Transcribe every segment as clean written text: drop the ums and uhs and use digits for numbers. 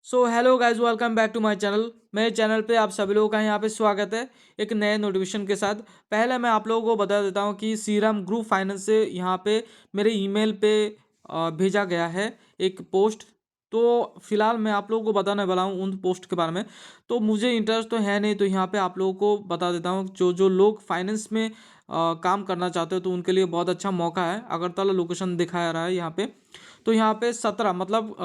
So hello guys, welcome back to my channel. मेरे channel पे आप सभी लोगों का यहाँ पे स्वागत है एक नए नोटिफिकेशन के साथ। पहले मैं आप लोगों को बता देता हूँ कि श्रीराम ग्रुप फाइनेंस से यहाँ पे मेरे ईमेल पे भेजा गया है एक पोस्ट। तो फिलहाल मैं आप लोगों को बताने वाला हूँ उन पोस्ट के बारे में। तो मुझे इंटरेस्ट तो है नहीं, तो यहाँ पे आप लोगों को बता देता हूँ जो जो लोग फाइनेंस में काम करना चाहते हो तो उनके लिए बहुत अच्छा मौका है। अगरतला लोकेशन दिखाया रहा है यहाँ पे। तो यहाँ पे 17 मतलब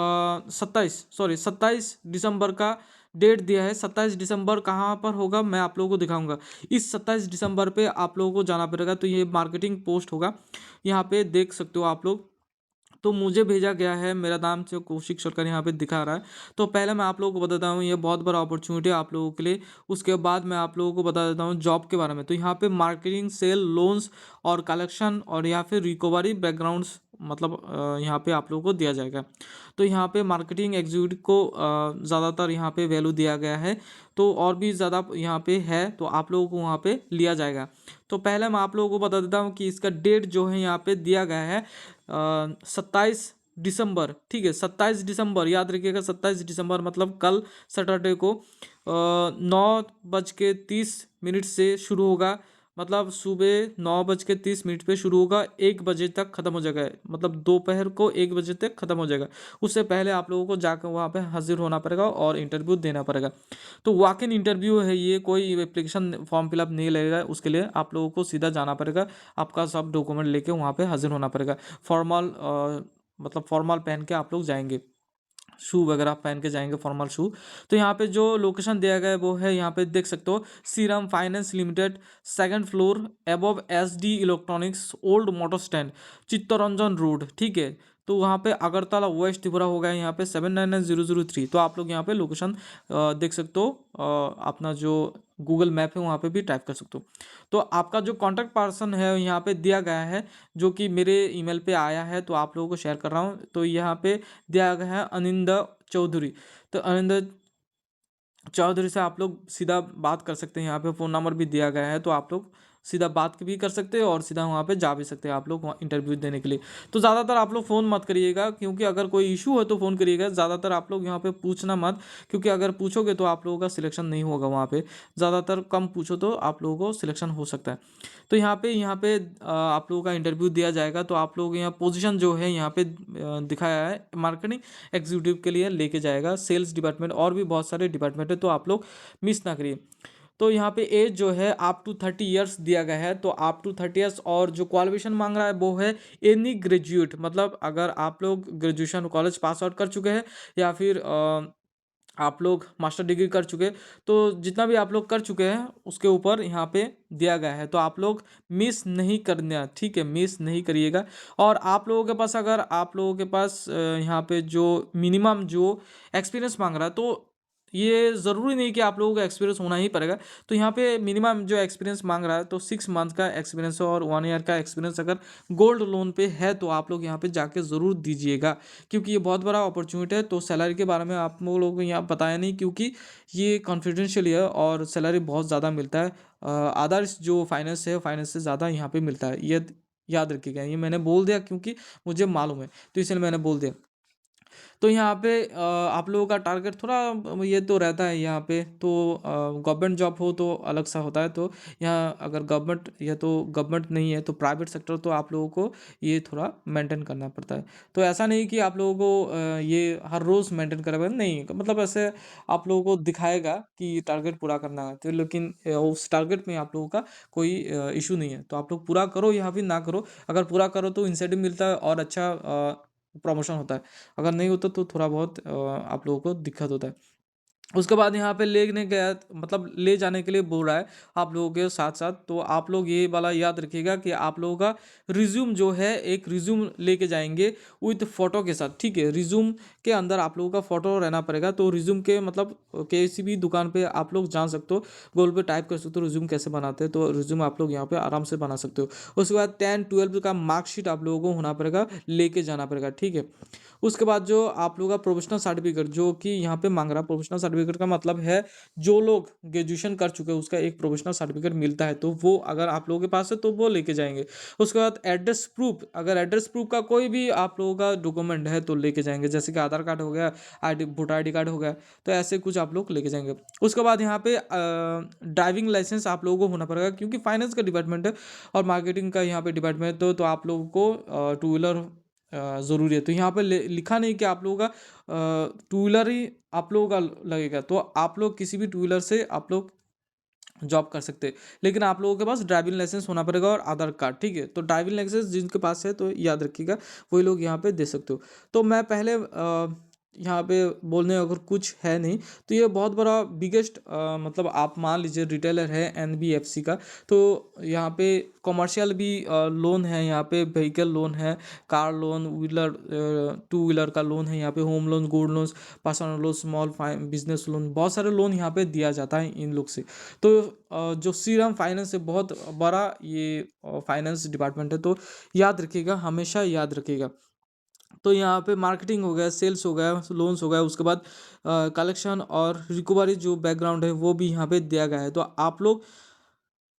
27 दिसंबर का डेट दिया है। 27 दिसंबर कहाँ पर होगा मैं आप लोगों को दिखाऊंगा। इस 27 दिसंबर पे आप लोगों को जाना पड़ेगा। तो ये मार्केटिंग पोस्ट होगा, यहाँ पे देख सकते हो आप लोग। तो मुझे भेजा गया है, मेरा नाम से कौशिक सरकार यहाँ पे दिखा रहा है। तो पहले मैं आप लोगों को बताता हूँ, ये बहुत बड़ा अपॉर्चुनिटी है आप लोगों के लिए। उसके बाद मैं आप लोगों को बता देता हूँ जॉब के बारे में। तो यहाँ पे मार्केटिंग, सेल, लोन्स और कलेक्शन और या फिर रिकवरी बैकग्राउंड्स मतलब यहाँ पे आप लोगों को दिया जाएगा। तो यहाँ पे मार्केटिंग एग्जीक्यूटिव को ज़्यादातर यहाँ पे वैल्यू दिया गया है। तो और भी ज़्यादा यहाँ पे है तो आप लोगों को वहाँ पे लिया जाएगा। तो पहले मैं आप लोगों को बता देता हूँ कि इसका डेट जो है यहाँ पे दिया गया है 27 दिसंबर। ठीक है, 27 दिसंबर याद रखिएगा। 27 दिसंबर मतलब कल सैटरडे को 9:30 से शुरू होगा। मतलब सुबह 9:30 पे शुरू होगा, 1 बजे तक ख़त्म हो जाएगा। मतलब दोपहर को 1 बजे तक ख़त्म हो जाएगा। उससे पहले आप लोगों को जाकर वहाँ पे हाजिर होना पड़ेगा और इंटरव्यू देना पड़ेगा। तो वॉक इन इंटरव्यू है ये, कोई एप्लीकेशन फॉर्म फिलअप नहीं लगेगा। उसके लिए आप लोगों को सीधा जाना पड़ेगा, आपका सब डॉक्यूमेंट लेके वहाँ पे हाजिर होना पड़ेगा। फॉर्मल मतलब फॉर्मल पहन के आप लोग जाएंगे, शू वगैरह पहन के जाएंगे, फॉर्मल शू। तो यहाँ पे जो लोकेशन दिया गया है वो है, यहाँ पे देख सकते हो, Shriram finance limited, second floor, above SD electronics, old motor stand, Chittaranjan road. ठीक है, तो वहाँ पे अगरतला वेस्ट त्रिपुरा हो गया, यहाँ पे 799003। तो आप लोग यहाँ पे लोकेशन देख सकते हो। अपना जो गूगल मैप है वहाँ पे भी टाइप कर सकते हो। तो आपका जो कॉन्टैक्ट पर्सन है यहाँ पे दिया गया है, जो कि मेरे ईमेल पे आया है, तो आप लोगों को शेयर कर रहा हूँ। तो यहाँ पे दिया गया है अनिंद चौधरी। तो अनिंद चौधरी से आप लोग सीधा बात कर सकते हैं। यहाँ पे फ़ोन नंबर भी दिया गया है, तो आप लोग सीधा बात भी कर सकते हैं और सीधा वहाँ पे जा भी सकते हैं आप लोग वहाँ इंटरव्यू देने के लिए। तो ज़्यादातर आप लोग फ़ोन मत करिएगा, क्योंकि अगर कोई इशू है तो फ़ोन करिएगा। ज़्यादातर आप लोग यहाँ पे पूछना मत, क्योंकि अगर पूछोगे तो आप लोगों का सिलेक्शन नहीं होगा वहाँ पे। ज़्यादातर कम पूछो तो आप लोगों को सिलेक्शन हो सकता है। तो यहाँ पे आप लोगों का इंटरव्यू दिया जाएगा। तो आप लोग यहाँ पोजीशन जो है यहाँ पे दिखाया है, मार्केटिंग एग्जीक्यूटिव के लिए लेके जाएगा। सेल्स डिपार्टमेंट और भी बहुत सारे डिपार्टमेंट है, तो आप लोग मिस ना करिए। तो यहाँ पे एज जो है अप टू 30 ईयर्स दिया गया है। तो अप टू 30 ईयर्स, और जो क्वालिफिकेशन मांग रहा है वो है एनी ग्रेजुएट। मतलब अगर आप लोग ग्रेजुएशन कॉलेज पास आउट कर चुके हैं, या फिर आप लोग मास्टर डिग्री कर चुके, तो जितना भी आप लोग कर चुके हैं उसके ऊपर यहाँ पे दिया गया है। तो आप लोग मिस नहीं करना, ठीक है, मिस नहीं करिएगा। और आप लोगों के पास, अगर आप लोगों के पास यहाँ पे जो मिनिमम जो एक्सपीरियंस मांग रहा है, तो ये ज़रूरी नहीं कि आप लोगों का एक्सपीरियंस होना ही पड़ेगा। तो यहाँ पे मिनिमम जो एक्सपीरियंस मांग रहा है तो 6 मंथ का एक्सपीरियंस है, और 1 ईयर का एक्सपीरियंस अगर गोल्ड लोन पे है तो आप लोग यहाँ पे जाके ज़रूर दीजिएगा, क्योंकि ये बहुत बड़ा अपॉर्चुनिटी है। तो सैलरी के बारे में आप लोगों को यहाँ बताया नहीं, क्योंकि ये कॉन्फिडेंशियल है और सैलरी बहुत ज़्यादा मिलता है। अदर्स जो फाइनेंस है, फाइनेंस से ज़्यादा यहाँ पे मिलता है, ये याद रखिएगा। ये मैंने बोल दिया क्योंकि मुझे मालूम है, तो इसलिए मैंने बोल दिया। तो यहाँ पे आप लोगों का टारगेट थोड़ा ये तो रहता है यहाँ पे। तो गवर्नमेंट जॉब हो तो अलग सा होता है। तो यहाँ अगर गवर्नमेंट या तो गवर्नमेंट नहीं है तो प्राइवेट सेक्टर, तो आप लोगों को ये थोड़ा मेंटेन करना पड़ता है। तो ऐसा नहीं कि आप लोगों को ये हर रोज़ मेंटेन करेगा, नहीं, मतलब ऐसे आप लोगों को दिखाएगा कि टारगेट पूरा करना है। तो लेकिन उस टारगेट में आप लोगों का कोई इशू नहीं है, तो आप लोग पूरा करो या फिर ना करो। अगर पूरा करो तो इंसेंटिव मिलता है और अच्छा प्रमोशन होता है। अगर नहीं होता तो थोड़ा बहुत आप लोगों को दिक्कत होता है। उसके बाद यहाँ पे लेने गया, मतलब ले जाने के लिए बोल रहा है आप लोगों के साथ साथ। तो आप लोग ये वाला याद रखिएगा कि आप लोगों का रिज्यूम जो है, एक रिज्यूम लेके जाएंगे विथ फोटो के साथ। ठीक है, रिज्यूम के अंदर आप लोगों का फोटो रहना पड़ेगा। तो रिज्यूम के मतलब किसी भी दुकान पे आप लोग जान सकते हो, गूगल पे टाइप कर सकते हो रिज्यूम कैसे बनाते हैं। तो रिज्यूम आप लोग यहाँ पे आराम से बना सकते हो। उसके बाद 10-12 का मार्कशीट आप लोगों को होना पड़ेगा, लेके जाना पड़ेगा। ठीक है, उसके बाद जो आप लोगों का प्रोफेशनल सर्टिफिकेट जो कि यहाँ पे मांग रहा है, प्रोफेशनल सर्टिफिकेट सर्टिफिकेट का मतलब है जो लोग ग्रेजुएशन कर चुके हैं उसका एक प्रोफेशनल सर्टिफिकेट मिलता है, तो वो अगर आप लोगों के पास है तो वो लेके जाएंगे। उसके बाद एड्रेस प्रूफ, अगर एड्रेस प्रूफ का कोई भी आप लोगों का डॉक्यूमेंट है तो लेके जाएंगे, जैसे कि आधार कार्ड हो गया, ID वोटर ID कार्ड हो गया, तो ऐसे कुछ आप लोग लेके जाएंगे। उसके बाद यहाँ पे ड्राइविंग लाइसेंस आप लोगों को होना पड़ेगा, क्योंकि फाइनेंस का डिपार्टमेंट है और मार्केटिंग का यहाँ पे डिपार्टमेंट है, तो आप लोगों को टू व्हीलर ज़रूरी है। तो यहाँ पे लिखा नहीं कि आप लोगों का टू व्हीलर ही आप लोगों का लगेगा, तो आप लोग किसी भी टू व्हीलर से आप लोग जॉब कर सकते हैं, लेकिन आप लोगों के पास ड्राइविंग लाइसेंस होना पड़ेगा और आधार कार्ड, ठीक है। तो ड्राइविंग लाइसेंस जिनके पास है तो याद रखिएगा, वही लोग यहाँ पे दे सकते हो। तो मैं पहले यहाँ पे बोलने अगर कुछ है नहीं, तो ये बहुत बड़ा बिगेस्ट मतलब आप मान लीजिए रिटेलर है NBFC का, तो यहाँ पे कमर्शियल भी लोन है, यहाँ पे व्हीकल लोन है, car loan, wheeler two wheeler का लोन है, यहाँ पे home loan, gold loan, personal loan, small business loan, बहुत सारे लोन यहाँ पे दिया जाता है इन लोग से। तो जो श्रीराम फाइनेंस है बहुत बड़ा ये फाइनेंस डिपार्टमेंट है, तो याद रखिएगा, हमेशा याद रखिएगा। तो यहाँ पे मार्केटिंग हो गया, सेल्स हो गया, लोन्स हो गया, उसके बाद कलेक्शन और रिकवरी जो बैकग्राउंड है वो भी यहाँ पे दिया गया है। तो आप लोग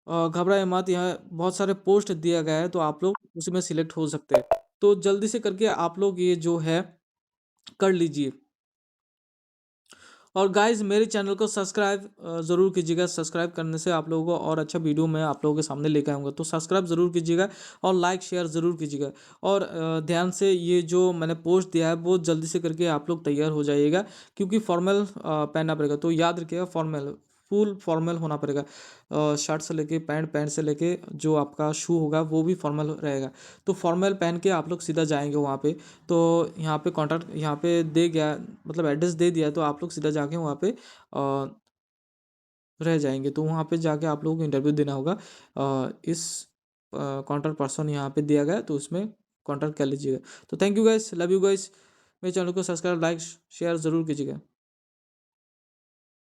घबराए मत, यहाँ बहुत सारे पोस्ट दिया गया है, तो आप लोग उसमें सिलेक्ट हो सकते हैं। तो जल्दी से करके आप लोग ये जो है कर लीजिए। और गाइज मेरे चैनल को सब्सक्राइब ज़रूर कीजिएगा, सब्सक्राइब करने से आप लोगों को और अच्छा वीडियो मैं आप लोगों के सामने लेकर आऊँगा, तो सब्सक्राइब ज़रूर कीजिएगा और लाइक शेयर ज़रूर कीजिएगा। और ध्यान से ये जो मैंने पोस्ट दिया है वो जल्दी से करके आप लोग तैयार हो जाइएगा, क्योंकि फॉर्मल पहनना पड़ेगा, तो याद रखिएगा फॉर्मल, फुल फॉर्मल होना पड़ेगा। शर्ट से लेके पैंट, पैंट से लेके जो आपका शू होगा वो भी फॉर्मल रहेगा। तो फॉर्मल पहन के आप लोग सीधा जाएंगे वहाँ पे। तो यहाँ पे कॉन्टैक्ट यहाँ पे दे गया, मतलब एड्रेस दे दिया है, तो आप लोग सीधा जाके वहाँ पे रह जाएंगे। तो वहाँ पे जाके आप लोगों को इंटरव्यू देना होगा। इस कॉन्टैक्ट पर्सन यहाँ पे दिया गया है, तो उसमें कॉन्टैक्ट कर लीजिएगा। तो thank you guys, love you guys. मेरे चैनल को सब्सक्राइब, लाइक शेयर ज़रूर कीजिएगा।